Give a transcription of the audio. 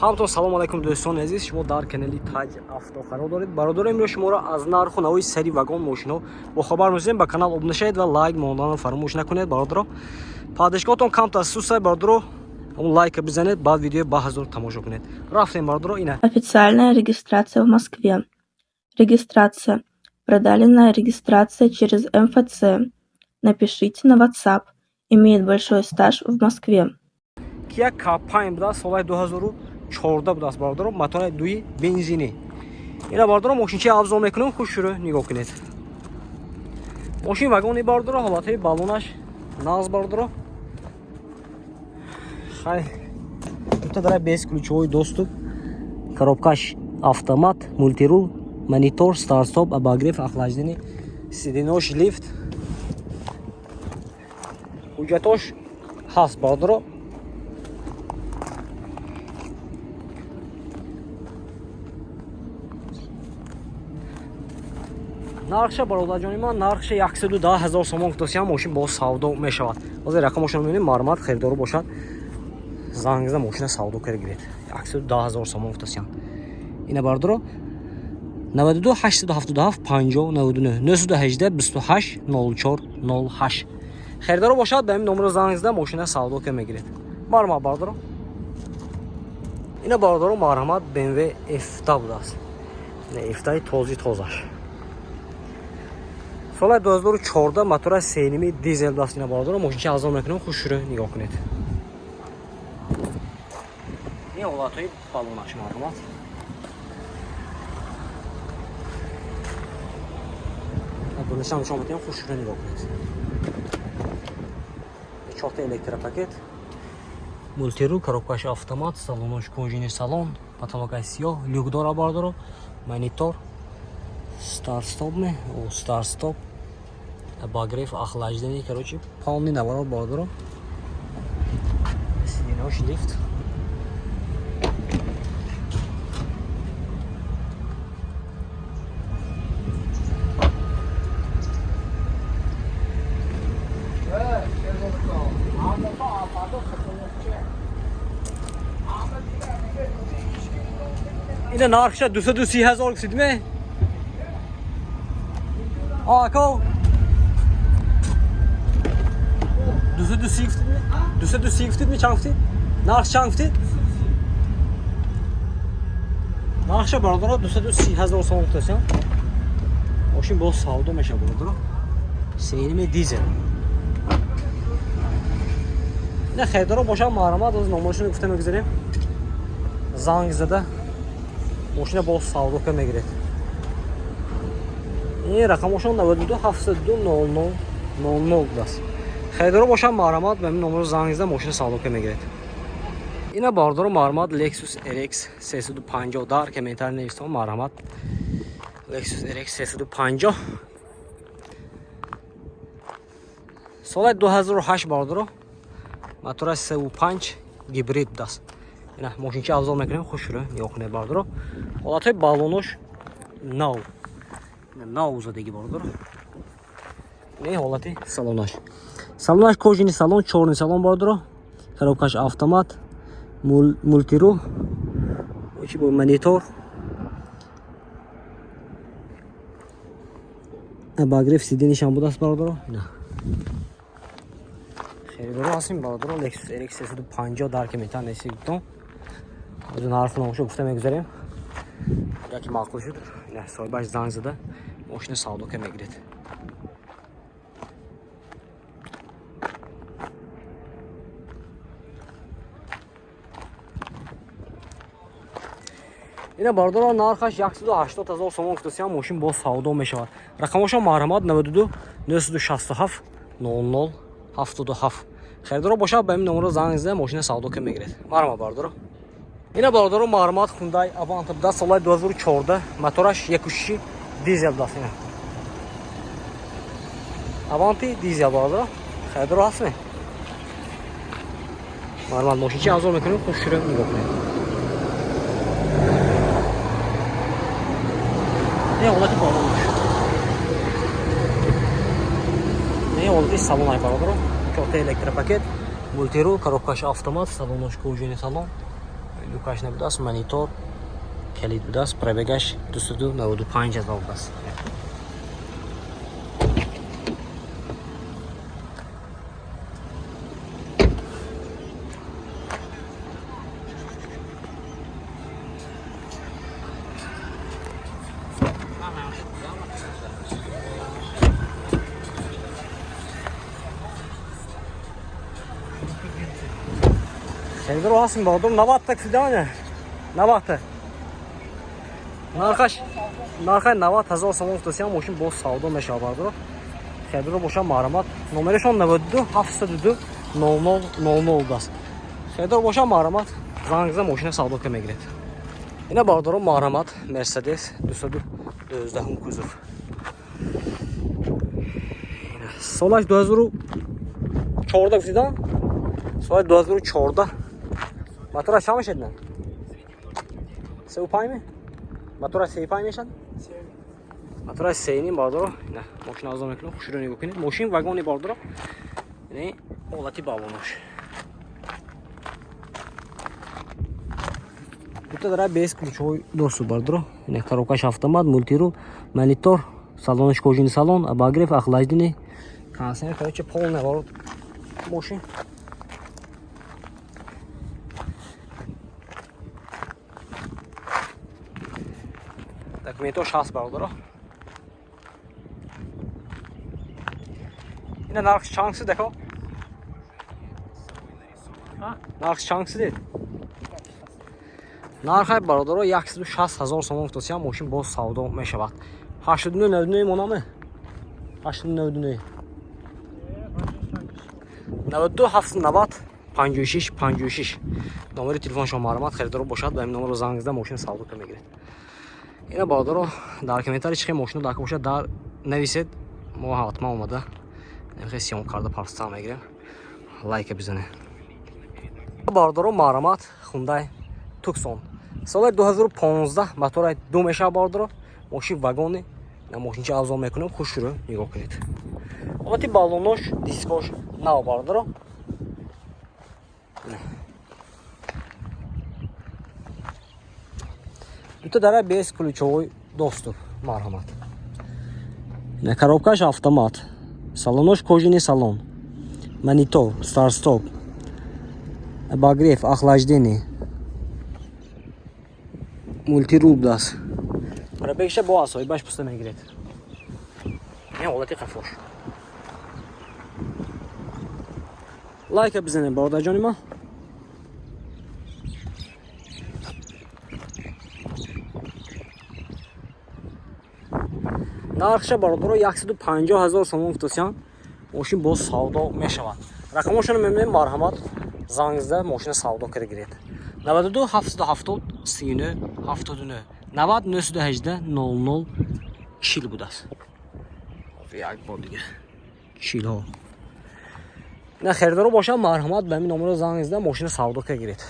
ҳамтон салом алайкум дӯстони азиз, шумо дар канали Taj Авто қарор доред. Бародари имрӯз шуморо аз нарху навои сари вагон мошинҳо бохабар мезанем. Ба канал обуна шавед ва лайк монданро фаромӯш накунед. Бародаро, падишгоҳтон кам тассусай, бародаро, ҳамон лайка бизанед, баъд видео ба ҳазор тамошо кунед. Рафтем, бародаро, ина. Официальная регистрация в Москве. Регистрация. Продалинная регистрация через МФЦ. Напишите на WhatsApp. Имеет большой стаж в Москве. Kia K5 буда, солаи 2014 будааст, бародаро, мотори дуи бензинӣ. Ина, бародаро, мошинчи авзо мекунем, хуш шуро нигоҳ кунед. Мошин вагони, бародаро, ҳолатҳои баллонаш нағз, бародаро. Хай, тута дара без ключовой доступ, коробкаш автомат, мультирул, монитор, старт-стоп, обогрев, охлаждение, сиденош, лифт. Ҳуҷҷатош ҳаст, бародаро. нархша, бародарҷони ман, нархша 110 000 сомон гуфтасиям, мошин бо савдо мешавад. ҳозир рақамашро мебинем, мармат херидору бошад, занг зада мошина савдо карда гиред. 110 000 сомон гуфтасиям. Ина, бародаро, 92 877 50 99 918 28 04 08 херидору бошад, ба ин номеро занг зада мошина савдо карда мегиред. Марҳамат, бародаро. Ина, бародаро, марҳамат BMW F10 будааст. F10 тозаш. Соли 2014 мотора 3.5 дизел даст. Ина, бародаро, мошинчи авзо мекунем, хушро нигоҳ кунед. Ин ҳолатҳои баллонаш, марҳамат. Дунешам нишон метем, хушро нигоҳ кунед. 4 электропакет, мультирул, коробкаш автомат, салонош кожини салон, потолокаш сиёҳ, люк дора, бародаро, монитор, старт-стоп, старт-стоп, обогрев, охлаждение, короче, полный наворот, бародаро. Сиденош, лифт. Ина нархша 230 000 гуфтидме? Ако 230 гуфтидме? 230 гуфтидме? Чанд гуфтид? Нарх чанд гуфтид? нархша, бародаро, 230 000 сомон гуфтасиям. мошин бо савдо меша, бародаро. 3.5 дизел. ина херидоро бошад, марҳамат, оз номашро гуфта мегузарем. Занг зада мошина бо савдо карда мегиред. ин рақамошон 92 722 00 будааст. херидоро бошад, марҳамат, ба ин номеро занг зада мошина савдо карда мегиред. ина, бародаро, марҳамат, Lexus RX 350 дар комментарий навистон, марҳамат. Lexus RX 350 соли 2008, бародаро, мотора 35 гибрид будааст. ина мошинчи авзо мекунем, хушро нигоҳ кунед, бародаро. ҳолатҳои баллонош нав задагӣ, бародаро. ин ҳолати салонаш. Салонаш кожини салон, чорни салон, бародаро. Коробкаш автомат, мультирул, монитор, обогрев, сиденишам будааст, бародаро. ина херидоро ҳастем, бародаро. Lexus RX 350 дар комментар несигтон. ҳозир нарху номашро гуфта мегузарем. яке маъқул шуд. ина соҳибаш занг зада мошина савдо карда мегиред. ина, бародаро, нархаш 180 000 сомон гуфтасиям, мошин бо савдо мешавад. рақамошон, марҳамат, 92 967 00 77 херидоро бошад, ба ин номеро занг зада мошина савдо карда мегиред. марҳамат, бародаро. ина, бародаро, марҳамат, Hyundai Avant буда, соли 2014, мотораш 1.6 дизел даст. ина Avanti дизел, бародаро. херидоро ҳастме? марҳамат, мошинчи авзо мекунем, хушро нигоҳ кунед. ин ҳолати баллонош. ин ҳолати салонаш, бародаро. 4 электропакет, мультирул, коробкаш автомат, салонош кожини салон, Люкаш не будааст, монитор, калид будааст, пробегаш 295,000 будааст. Xeydir olasın bahadır. Ne vaxtda kıdane? Ne vaxtda? Narxay ne vaxt hazır olsam oftasıyam moşin boz savdo meşabardır. Xeydir boşa maramat. Numara şon ne vöddü? Hafısa düdü. 00 das. Xeydir boşa maramat. Zangıza moşine savdo kemegret. Yine bahadır maramat. Mercedes. Düsödü. Dözdahın kuzur. Solaj dözürü çorda kıdan. Solaj dözürü çorda. Motor aşağı mı şedin? Sev pay mı? Motor aşağı pay mı şedin? Motor aşağınin bardır. Ne? Maşın azam ekran. Kuşurunu gökünü. Maşın vagoni bardır. Ne? Olati bağlamış. Burada da bez ключевой доступ bardır. Ne? Коробка автомат, мультирул, монитор, салон кожаный салон, обогрев, охлаждение. Кондиционер, короче, полный ворот. Машин. Документов 6 bardır. Yine narx şansı deko. Ha? Narx şansı değil. Narxay bardır. Yaksız 60,000 so'm oftasiyam moşin boz savdo meshavad. 89 monami. 89. 92 790 56 56. Номери телефон шумо маълумот харидор бошад ба ин номер зангизда мошин савдо мегиред. Ина баҳодоро дар комментарий чихе мошино дар бошад дар нависед мо ҳатман омада нерхи сиём карда парста мегирем. Лайка бизанед. Баҳодоро маълумот Hyundai Tucson. Соли 2015 мотори 2 меша баҳодоро мошин вагони на мошинчи авзо мекунем хушро нигоҳ кунед. Албатта балонош дискош нав баҳодоро. Тут дара без ключевой доступ, мархамат. На коробкаш автомат. Салонош кожаный салон. Монитор, старт-стоп. Обогрев, охлаждение. Мультирул даст. Пробегша бо асои баш пуста мегиред. Не ҳолати хафош. Лайка бизанед бародарҷони ман. нархша бародаро 150,000 сомон футосиан мошин боз савдо мешавад. Рақамошоно мебинем марҳамат зангизда мошина савдо киргиред. 92 770 39 79 90 918 00 40 будааст. як бор дига 40. ина харидоро бошад марҳамат ба ин номеро зангизда мошина савдо киргиред.